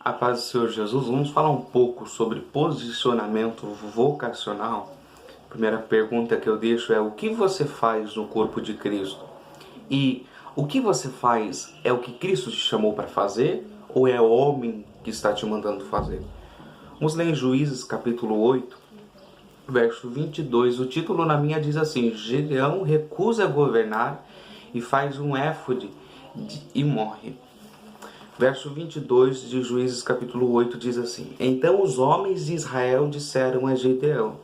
A paz do Senhor Jesus, vamos falar um pouco sobre posicionamento vocacional. A primeira pergunta que eu deixo é: o que você faz no corpo de Cristo? E o que você faz é o que Cristo te chamou para fazer ou é o homem que está te mandando fazer? Vamos ler em Juízes capítulo 8, verso 22. O título na minha diz assim: Gideão recusa governar e faz um éfode e morre. Verso 22 de Juízes capítulo 8 diz assim: Então os homens de Israel disseram a Gideão: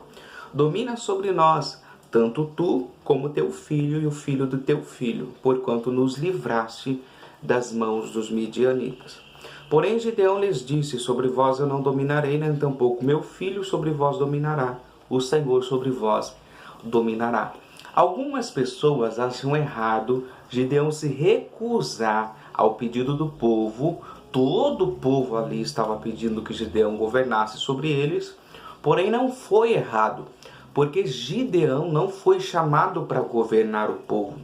Domina sobre nós, tanto tu como teu filho e o filho do teu filho, porquanto nos livraste das mãos dos midianitas. Porém Gideão lhes disse: Sobre vós eu não dominarei, nem tampouco meu filho sobre vós dominará. O Senhor sobre vós dominará. Algumas pessoas acham errado Gideão se recusar ao pedido do povo. Todo o povo ali estava pedindo que Gideão governasse sobre eles, porém não foi errado, porque Gideão não foi chamado para governar o povo.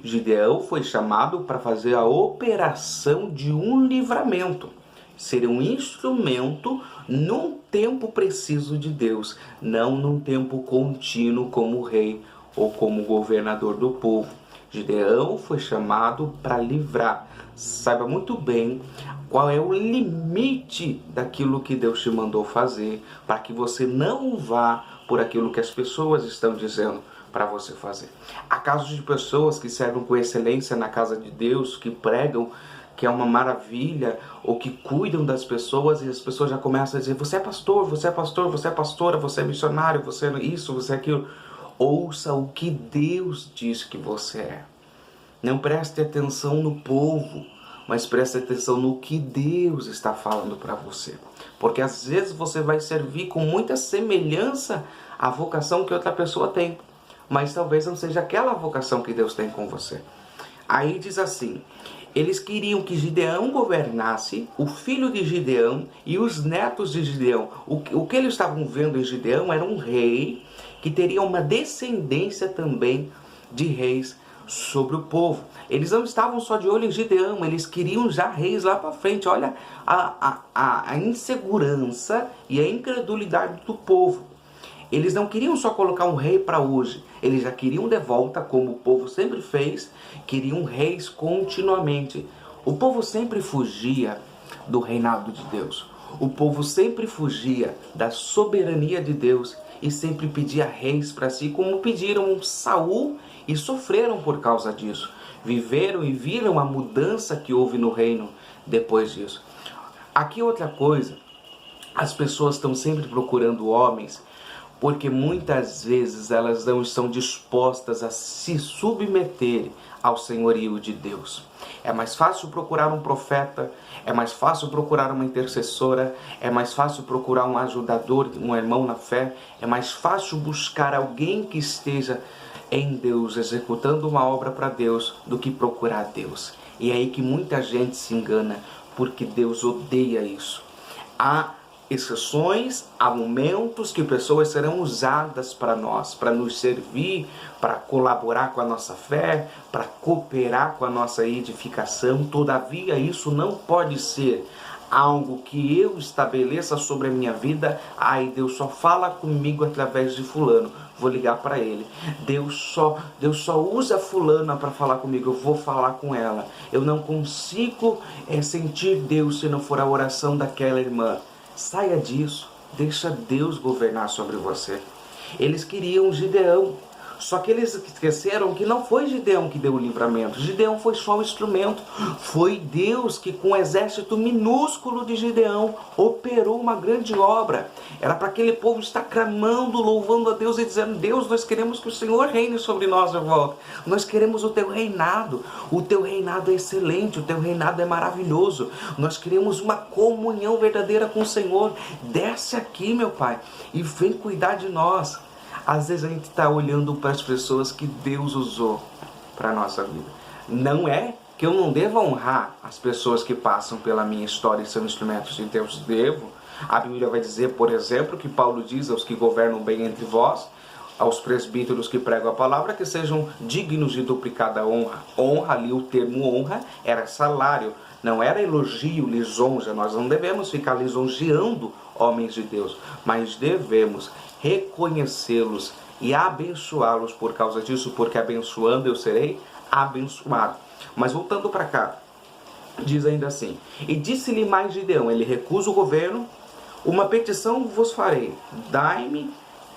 Gideão foi chamado para fazer a operação de um livramento, ser um instrumento num tempo preciso de Deus, não num tempo contínuo como rei ou como governador do povo. Gideão foi chamado para livrar. Saiba muito bem qual é o limite daquilo que Deus te mandou fazer, para que você não vá por aquilo que as pessoas estão dizendo para você fazer. Há casos de pessoas que servem com excelência na casa de Deus, que pregam que é uma maravilha, ou que cuidam das pessoas, e as pessoas já começam a dizer: você é pastor, você é pastor, você é pastora, você é missionário, você é isso, você é aquilo. Ouça o que Deus diz que você é. Não preste atenção no povo, mas preste atenção no que Deus está falando para você. Porque às vezes você vai servir com muita semelhança à vocação que outra pessoa tem, mas talvez não seja aquela vocação que Deus tem com você. Aí diz assim: eles queriam que Gideão governasse, o filho de Gideão e os netos de Gideão. O que eles estavam vendo em Gideão era um rei que teria uma descendência também de reis sobre o povo. Eles não estavam só de olho em Gideão, eles queriam já reis lá para frente. Olha a insegurança e a incredulidade do povo. Eles não queriam só colocar um rei para hoje, eles já queriam de volta, como o povo sempre fez, queriam reis continuamente. O povo sempre fugia do reinado de Deus. O povo sempre fugia da soberania de Deus e sempre pedia reis para si, como pediram Saul e sofreram por causa disso. Viveram e viram a mudança que houve no reino depois disso. Aqui outra coisa, as pessoas estão sempre procurando homens porque muitas vezes elas não estão dispostas a se submeter ao senhorio de Deus. É mais fácil procurar um profeta, é mais fácil procurar uma intercessora, é mais fácil procurar um ajudador, um irmão na fé, é mais fácil buscar alguém que esteja em Deus, executando uma obra para Deus, do que procurar Deus. E é aí que muita gente se engana, porque Deus odeia isso. Há exceções, há momentos que pessoas serão usadas para nós, para nos servir, para colaborar com a nossa fé, para cooperar com a nossa edificação. Todavia, isso não pode ser algo que eu estabeleça sobre a minha vida. Ai, Deus só fala comigo através de fulano, vou ligar para ele. Deus só usa fulana para falar comigo, eu vou falar com ela. Eu não consigo sentir Deus se não for a oração daquela irmã. Saia disso, deixa Deus governar sobre você. Eles queriam Gideão, só que eles esqueceram que não foi Gideão que deu o livramento. Gideão foi só um instrumento. Foi Deus que, com um exército minúsculo de Gideão, operou uma grande obra. Era para aquele povo estar clamando, louvando a Deus e dizendo: Deus, nós queremos que o Senhor reine sobre nós de volta. Nós queremos o teu reinado. O teu reinado é excelente, o teu reinado é maravilhoso. Nós queremos uma comunhão verdadeira com o Senhor. Desce aqui, meu Pai, e vem cuidar de nós. Às vezes a gente está olhando para as pessoas que Deus usou para a nossa vida. Não é que eu não devo honrar as pessoas que passam pela minha história e são instrumentos de Deus. Devo. A Bíblia vai dizer, por exemplo, que Paulo diz aos que governam bem entre vós, aos presbíteros que pregam a palavra, que sejam dignos de duplicada honra. Honra, ali o termo honra era salário, não era elogio, lisonja. Nós não devemos ficar lisonjeando homens de Deus, mas devemos reconhecê-los e abençoá-los por causa disso, porque abençoando eu serei abençoado. Mas voltando para cá, diz ainda assim: e disse-lhe mais Gideão, ele recusa o governo, uma petição vos farei, dai-me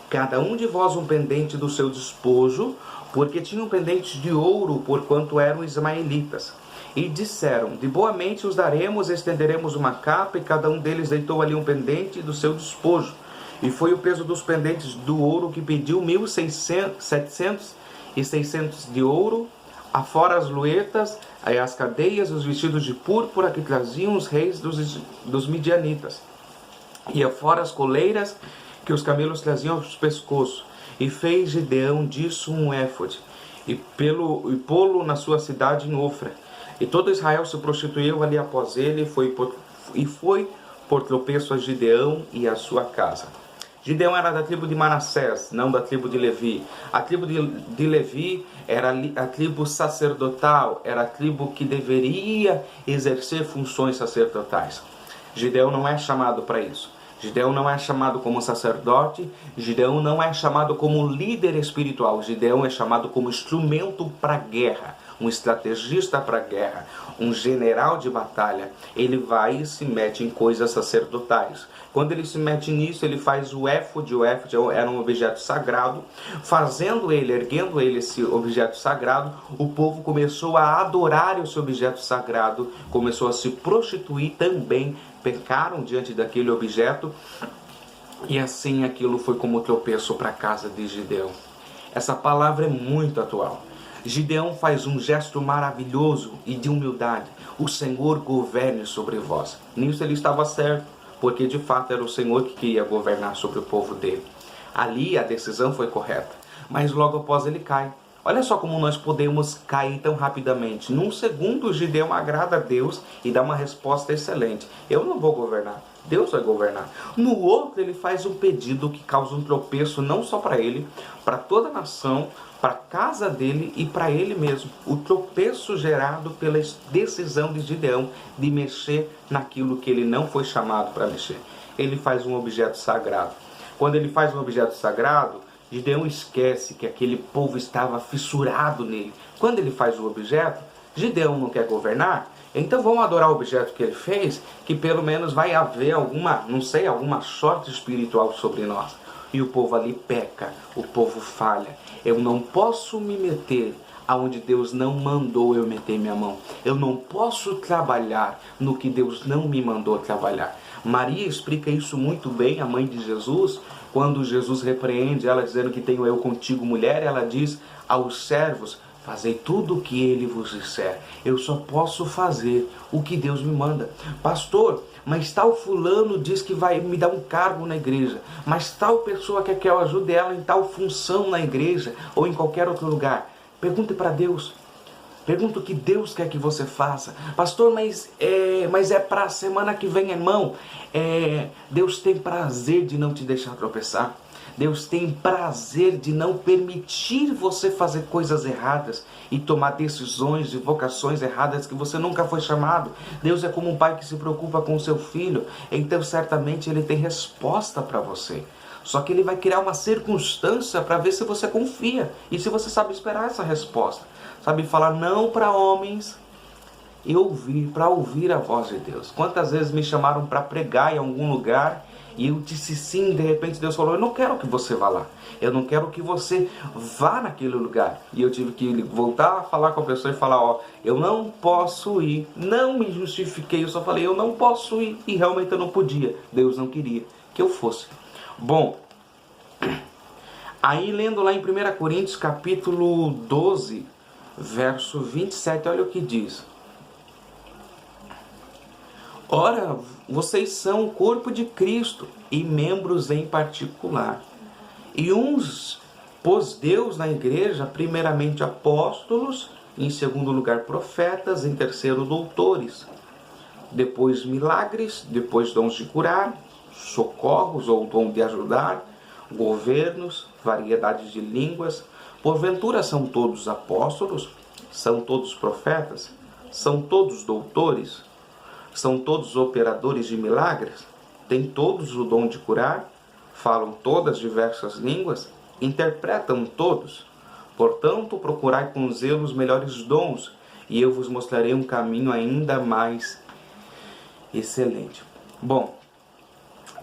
cada um de vós um pendente do seu despojo, porque tinham pendentes de ouro, porquanto eram ismaelitas. E disseram, de boa mente os daremos, estenderemos uma capa, e cada um deles deitou ali um pendente do seu despojo. E foi o peso dos pendentes do ouro que pediu 1.700 de ouro, afora as luetas, as cadeias, os vestidos de púrpura que traziam os reis dos midianitas, e afora as coleiras que os camelos traziam aos pescoços. E fez Gideão disso um éfode, e pô-lo na sua cidade em Ofra. E todo Israel se prostituiu ali após ele, e foi por tropeço a Gideão e a sua casa. Gideão era da tribo de Manassés, não da tribo de Levi. A tribo de Levi era a tribo sacerdotal, era a tribo que deveria exercer funções sacerdotais. Gideão não é chamado para isso. Gideão não é chamado como sacerdote, Gideão não é chamado como líder espiritual. Gideão é chamado como instrumento para a guerra, um estrategista para a guerra, um general de batalha. Ele vai e se mete em coisas sacerdotais. Quando ele se mete nisso, ele faz o éfode. O éfode era um objeto sagrado. Erguendo ele esse objeto sagrado, o povo começou a adorar esse objeto sagrado, começou a se prostituir também, pecaram diante daquele objeto, e assim aquilo foi como tropeço para a casa de Gideão. Essa palavra é muito atual. Gideão faz um gesto maravilhoso e de humildade. O Senhor governe sobre vós. Nisso ele estava certo, porque de fato era o Senhor que queria governar sobre o povo dele. Ali a decisão foi correta, mas logo após ele cai. Olha só como nós podemos cair tão rapidamente. Num segundo, Gideão agrada a Deus e dá uma resposta excelente. Eu não vou governar, Deus vai governar. No outro, ele faz um pedido que causa um tropeço não só para ele, para toda a nação, para a casa dele e para ele mesmo. O tropeço gerado pela decisão de Gideão de mexer naquilo que ele não foi chamado para mexer. Ele faz um objeto sagrado. Quando ele faz um objeto sagrado, Gideão esquece que aquele povo estava fissurado nele. Quando ele faz o objeto, Gideão não quer governar, então vamos adorar o objeto que ele fez, que pelo menos vai haver alguma sorte espiritual sobre nós. E o povo ali peca, o povo falha. Eu não posso me meter aonde Deus não mandou eu meter minha mão. Eu não posso trabalhar no que Deus não me mandou trabalhar. Maria explica isso muito bem, a mãe de Jesus, quando Jesus repreende ela dizendo que tenho eu contigo mulher, ela diz aos servos, fazei tudo o que ele vos disser. Eu só posso fazer o que Deus me manda. Pastor, mas tal fulano diz que vai me dar um cargo na igreja, mas tal pessoa quer que eu ajude ela em tal função na igreja ou em qualquer outro lugar. Pergunte para Deus. Pergunta o que Deus quer que você faça. Pastor, mas é para a semana que vem, irmão. Deus tem prazer de não te deixar tropeçar. Deus tem prazer de não permitir você fazer coisas erradas e tomar decisões e vocações erradas que você nunca foi chamado. Deus é como um pai que se preocupa com o seu filho. Então certamente ele tem resposta para você. Só que ele vai criar uma circunstância para ver se você confia e se você sabe esperar essa resposta. Sabe falar não para homens e para ouvir a voz de Deus. Quantas vezes me chamaram para pregar em algum lugar e eu disse sim, e de repente Deus falou, eu não quero que você vá lá. Eu não quero que você vá naquele lugar. E eu tive que voltar a falar com a pessoa e falar, eu não posso ir. Não me justifiquei, eu só falei, eu não posso ir. E realmente eu não podia. Deus não queria que eu fosse. Bom, aí lendo lá em 1 Coríntios capítulo 12, verso 27, olha o que diz. Ora, vocês são o corpo de Cristo e membros em particular. E uns pôs Deus na igreja, primeiramente apóstolos, em segundo lugar profetas, em terceiro doutores, depois milagres, depois dons de curar, socorros ou dom de ajudar, governos, variedades de línguas. Porventura são todos apóstolos? São todos profetas? São todos doutores? São todos operadores de milagres? Têm todos o dom de curar? Falam todas diversas línguas? Interpretam todos? Portanto, procurai com zelo os melhores dons, e eu vos mostrarei um caminho ainda mais excelente. Bom,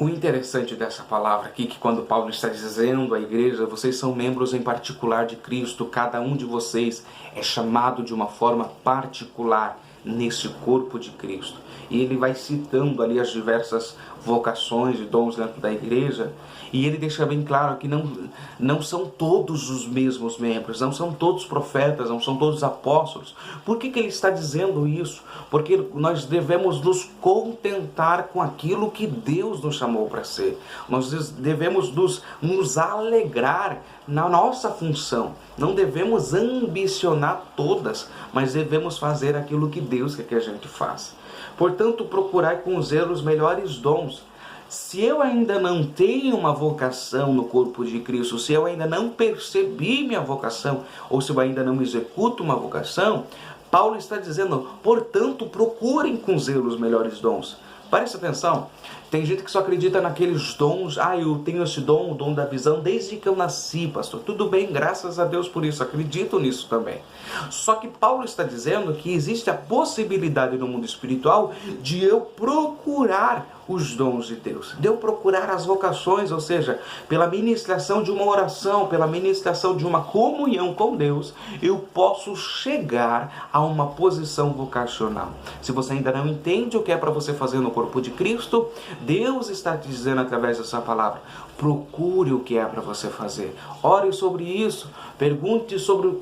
o interessante dessa palavra aqui, que quando Paulo está dizendo à igreja, vocês são membros em particular de Cristo, cada um de vocês é chamado de uma forma particular nesse corpo de Cristo. E ele vai citando ali as diversas vocações e dons dentro da igreja, e ele deixa bem claro que não são todos os mesmos membros, não são todos profetas, não são todos apóstolos. Por que ele está dizendo isso? Porque nós devemos nos contentar com aquilo que Deus nos chamou para ser. Nós devemos nos alegrar na nossa função. Não devemos ambicionar todas, mas devemos fazer aquilo que Deus quer que a gente faça. Portanto, procurai com zelo os melhores dons. Se eu ainda não tenho uma vocação no corpo de Cristo, se eu ainda não percebi minha vocação, ou se eu ainda não executo uma vocação, Paulo está dizendo, portanto, procurem com zelo os melhores dons. Preste atenção, tem gente que só acredita naqueles dons, eu tenho esse dom, o dom da visão, desde que eu nasci, pastor. Tudo bem, graças a Deus por isso, acredito nisso também. Só que Paulo está dizendo que existe a possibilidade no mundo espiritual de eu procurar os dons de Deus, de eu procurar as vocações, ou seja, pela ministração de uma oração, pela ministração de uma comunhão com Deus, eu posso chegar a uma posição vocacional. Se você ainda não entende o que é para você fazer no corpo de Cristo, Deus está te dizendo através dessa palavra, procure o que é para você fazer. Ore sobre isso, pergunte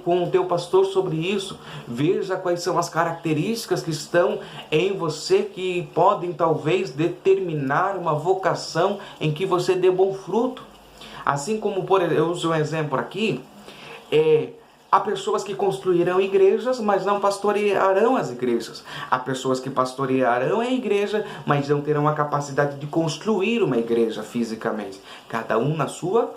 com o teu pastor sobre isso, veja quais são as características que estão em você que podem talvez determinar uma vocação em que você dê bom fruto. Assim como, eu uso um exemplo aqui, há pessoas que construirão igrejas, mas não pastorearão as igrejas. Há pessoas que pastorearão a igreja, mas não terão a capacidade de construir uma igreja fisicamente. Cada um na sua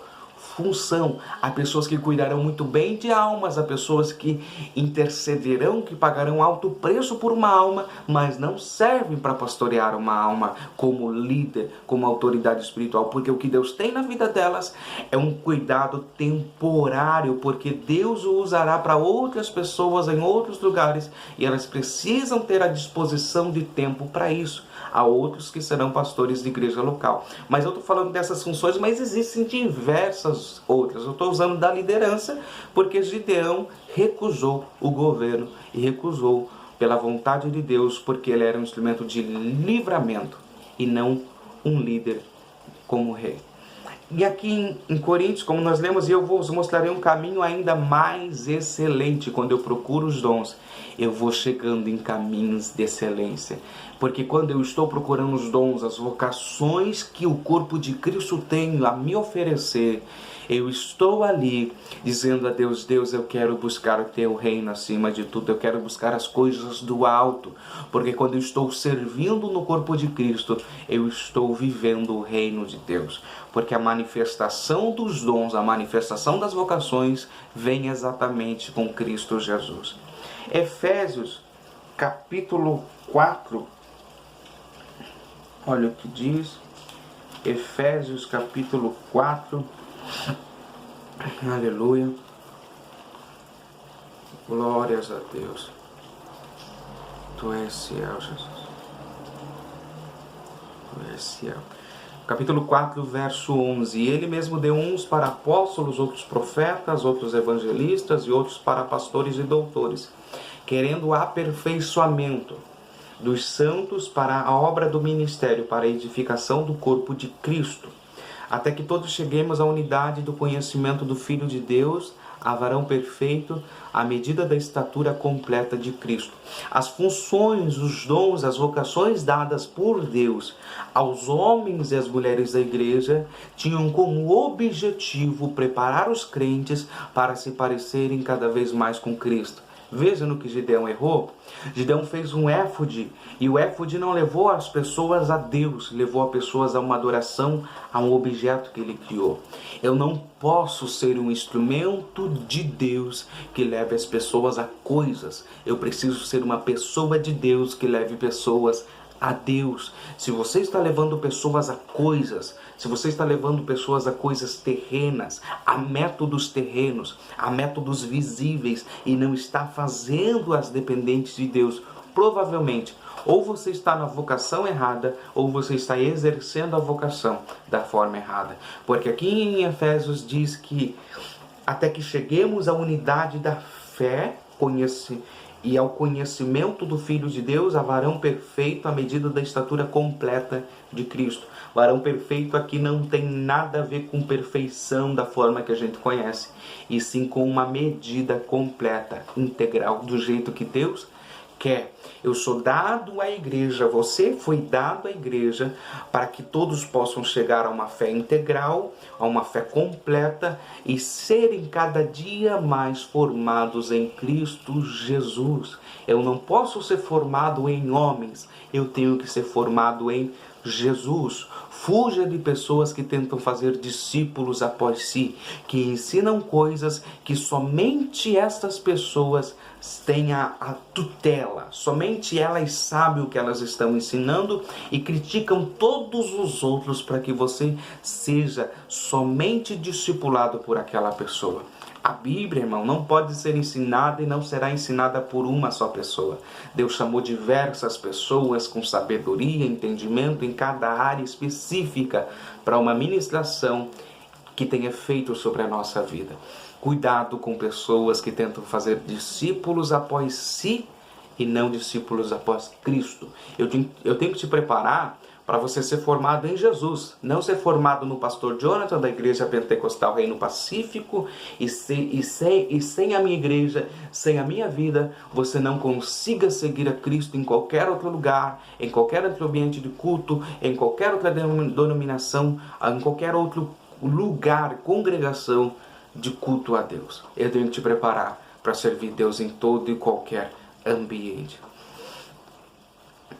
função. Há pessoas que cuidarão muito bem de almas, há pessoas que intercederão, que pagarão alto preço por uma alma, mas não servem para pastorear uma alma como líder, como autoridade espiritual, porque o que Deus tem na vida delas é um cuidado temporário, porque Deus o usará para outras pessoas em outros lugares e elas precisam ter a disposição de tempo para isso. Há outros que serão pastores de igreja local. Mas eu estou falando dessas funções, mas existem diversas outras. Eu estou usando da liderança, porque Gideão recusou o governo e recusou pela vontade de Deus, porque ele era um instrumento de livramento e não um líder como rei. E aqui em Coríntios, como nós lemos, eu vos mostrarei um caminho ainda mais excelente. Quando eu procuro os dons, eu vou chegando em caminhos de excelência. Porque quando eu estou procurando os dons, as vocações que o corpo de Cristo tem a me oferecer, eu estou ali dizendo a Deus, Deus, eu quero buscar o teu reino acima de tudo, eu quero buscar as coisas do alto, porque quando eu estou servindo no corpo de Cristo, eu estou vivendo o reino de Deus, porque a manifestação dos dons, a manifestação das vocações vem exatamente com Cristo Jesus. Efésios capítulo 4, olha o que diz, Efésios capítulo 4, aleluia, glórias a Deus, Tu és fiel, Jesus, Tu és fiel. Capítulo 4, verso 11, e ele mesmo deu uns para apóstolos, outros profetas, outros evangelistas e outros para pastores e doutores, querendo o aperfeiçoamento dos santos para a obra do ministério, para a edificação do corpo de Cristo, até que todos cheguemos à unidade do conhecimento do Filho de Deus, a varão perfeito, à medida da estatura completa de Cristo. As funções, os dons, as vocações dadas por Deus aos homens e às mulheres da igreja tinham como objetivo preparar os crentes para se parecerem cada vez mais com Cristo. Veja no que Gideão errou. Gideão fez um éfode, e o éfode não levou as pessoas a Deus, levou as pessoas a uma adoração a um objeto que ele criou. Eu não posso ser um instrumento de Deus que leve as pessoas a coisas. Eu preciso ser uma pessoa de Deus que leve pessoas a Deus, se você está levando pessoas a coisas, se você está levando pessoas a coisas terrenas, a métodos terrenos, a métodos visíveis e não está fazendo-as dependentes de Deus, provavelmente ou você está na vocação errada ou você está exercendo a vocação da forma errada. Porque aqui em Efésios diz que até que cheguemos à unidade da fé, e ao conhecimento do Filho de Deus, a varão perfeito à medida da estatura completa de Cristo. Varão perfeito aqui não tem nada a ver com perfeição da forma que a gente conhece, e sim com uma medida completa, integral, do jeito que Deus quer. Eu sou dado à igreja, você foi dado à igreja para que todos possam chegar a uma fé integral, a uma fé completa e serem cada dia mais formados em Cristo Jesus. Eu não posso ser formado em homens, eu tenho que ser formado em Jesus. Fuja de pessoas que tentam fazer discípulos após si, que ensinam coisas que somente estas pessoas têm a tutela, somente elas sabem o que elas estão ensinando e criticam todos os outros para que você seja somente discipulado por aquela pessoa. A Bíblia, irmão, não pode ser ensinada e não será ensinada por uma só pessoa. Deus chamou diversas pessoas com sabedoria e entendimento em cada área específica para uma ministração que tenha efeito sobre a nossa vida. Cuidado com pessoas que tentam fazer discípulos após si e não discípulos após Cristo. Eu tenho que te preparar para você ser formado em Jesus, não ser formado no pastor Jonathan da Igreja Pentecostal Reino Pacífico e sem a minha igreja, sem a minha vida, você não consiga seguir a Cristo em qualquer outro lugar, em qualquer outro ambiente de culto, em qualquer outra denominação, em qualquer outro lugar, congregação de culto a Deus. Eu tenho que te preparar para servir Deus em todo e qualquer ambiente.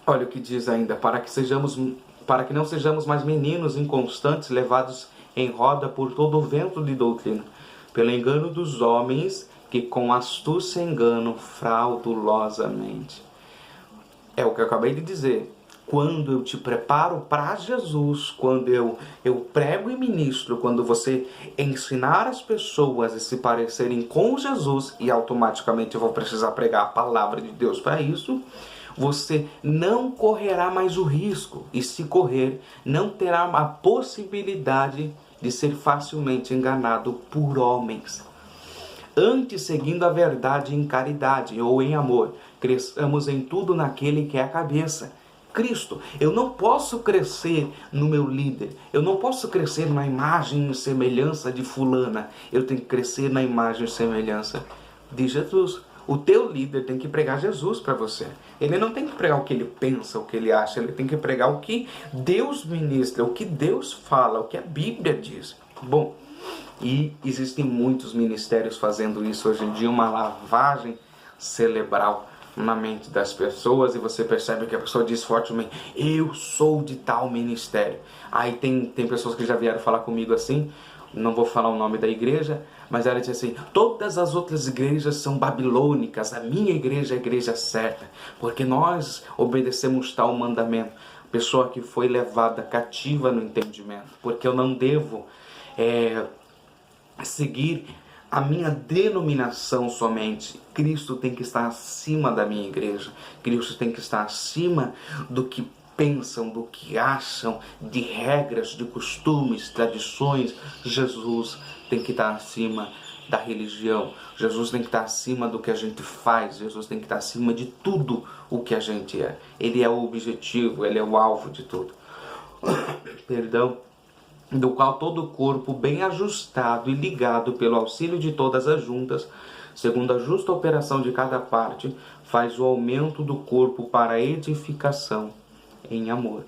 Olha o que diz ainda, para que não sejamos mais meninos inconstantes, levados em roda por todo o vento de doutrina, pelo engano dos homens que com astúcia enganam fraudulosamente. É o que eu acabei de dizer. Quando eu te preparo para Jesus, quando eu prego e ministro, quando você ensinar as pessoas a se parecerem com Jesus, e automaticamente eu vou precisar pregar a palavra de Deus para isso, você não correrá mais o risco, e se correr, não terá a possibilidade de ser facilmente enganado por homens. Antes, seguindo a verdade em caridade ou em amor, cresçamos em tudo naquele que é a cabeça, Cristo. Eu não posso crescer no meu líder, eu não posso crescer na imagem e semelhança de fulana, eu tenho que crescer na imagem e semelhança de Jesus. O teu líder tem que pregar Jesus para você. Ele não tem que pregar o que ele pensa, o que ele acha. Ele tem que pregar o que Deus ministra, o que Deus fala, o que a Bíblia diz. Bom, e existem muitos ministérios fazendo isso hoje em dia, uma lavagem cerebral na mente das pessoas, e você percebe que a pessoa diz fortemente: eu sou de tal ministério. Aí tem pessoas que já vieram falar comigo assim, não vou falar o nome da igreja, mas ela diz assim: todas as outras igrejas são babilônicas, a minha igreja é a igreja certa, porque nós obedecemos tal mandamento. Pessoa que foi levada cativa no entendimento, porque eu não devo seguir a minha denominação somente. Cristo tem que estar acima da minha igreja, Cristo tem que estar acima do que pensam, do que acham, de regras, de costumes, tradições. Jesus tem que estar acima da religião, Jesus tem que estar acima do que a gente faz, Jesus tem que estar acima de tudo o que a gente é. Ele é o objetivo, ele é o alvo de tudo. Perdão. Do qual todo o corpo, bem ajustado e ligado pelo auxílio de todas as juntas, segundo a justa operação de cada parte, faz o aumento do corpo para a edificação em amor.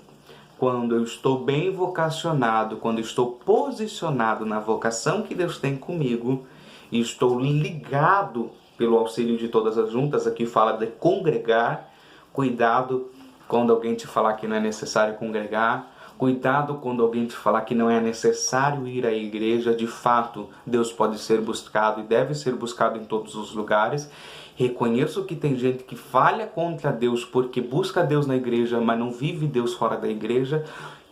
Quando eu estou bem vocacionado, quando estou posicionado na vocação que Deus tem comigo, e estou ligado pelo auxílio de todas as juntas, aqui fala de congregar, cuidado quando alguém te falar que não é necessário congregar, cuidado quando alguém te falar que não é necessário ir à igreja. De fato, Deus pode ser buscado e deve ser buscado em todos os lugares. Reconheço que tem gente que falha contra Deus porque busca Deus na igreja, mas não vive Deus fora da igreja.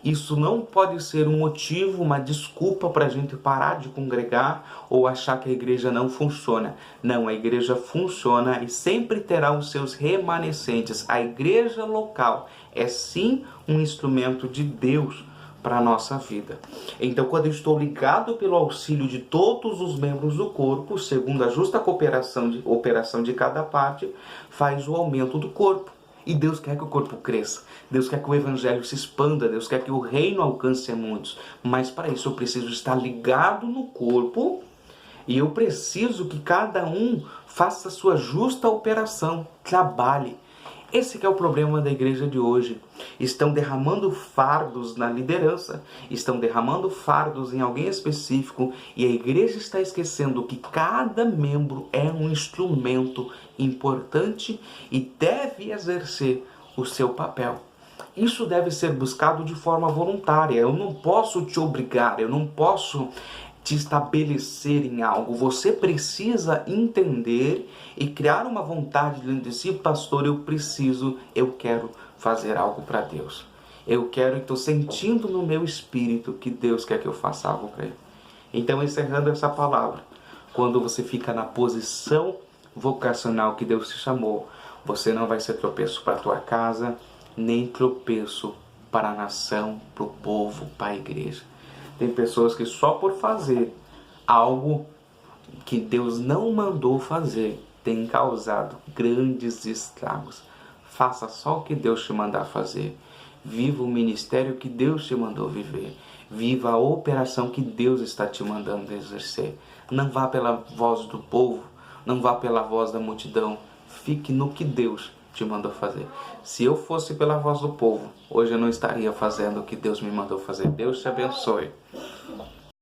Isso não pode ser um motivo, uma desculpa para a gente parar de congregar ou achar que a igreja não funciona. Não, a igreja funciona e sempre terá os seus remanescentes. A igreja local é sim um instrumento de Deus para a nossa vida. Então, quando eu estou ligado pelo auxílio de todos os membros do corpo, segundo a justa operação de cada parte, faz o aumento do corpo. E Deus quer que o corpo cresça. Deus quer que o evangelho se expanda. Deus quer que o reino alcance a muitos. Mas para isso eu preciso estar ligado no corpo e eu preciso que cada um faça a sua justa operação, trabalhe. Esse que é o problema da igreja de hoje. Estão derramando fardos na liderança, estão derramando fardos em alguém específico e a igreja está esquecendo que cada membro é um instrumento importante e deve exercer o seu papel. Isso deve ser buscado de forma voluntária. Eu não posso te obrigar, eu não posso te estabelecer em algo. Você precisa entender e criar uma vontade dentro de si. Pastor, eu quero fazer algo para Deus. Eu quero e estou sentindo no meu espírito que Deus quer que eu faça algo para Ele. Então, encerrando essa palavra, quando você fica na posição vocacional que Deus te chamou, você não vai ser tropeço para a tua casa, nem tropeço para a nação, para o povo, para a igreja. Tem pessoas que só por fazer algo que Deus não mandou fazer, tem causado grandes estragos. Faça só o que Deus te mandar fazer. Viva o ministério que Deus te mandou viver. Viva a operação que Deus está te mandando exercer. Não vá pela voz do povo, não vá pela voz da multidão. Fique no que Deus te mandou fazer. Se eu fosse pela voz do povo, hoje eu não estaria fazendo o que Deus me mandou fazer. Deus te abençoe.